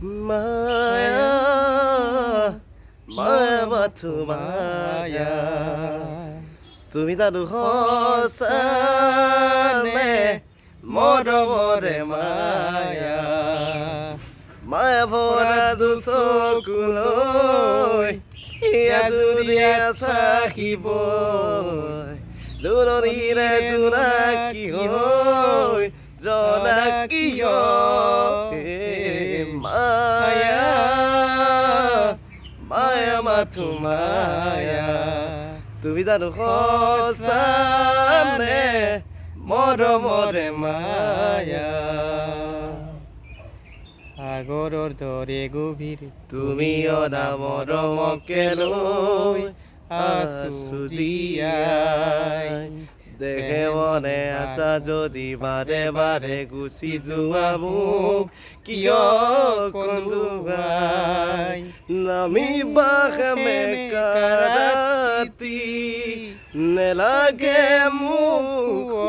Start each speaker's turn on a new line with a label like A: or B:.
A: মায়া মায়া মাথো মায়া তুমি জানো সঁচানে মৰমৰে মায়া মায়া ভৰা দুচকুলৈ হিয়াজুৰীয়া চাহিব দূৰণিৰে জোনাকী হৈ ৰনাকী মায়া মায়া মাথো মায়া তুমি জানো সঁচানে মৰমৰে মায়া
B: সাগৰৰ দৰে গভীৰ
A: তুমি অনা মৰমকে লৈ আছো জীয়াই দেখে মনে আছা যদি বাৰে বাৰে গুচি যোৱা মোক কিয় কন্দুৱাই নামিবা সেমেকা ৰাতি নেলাগে মোক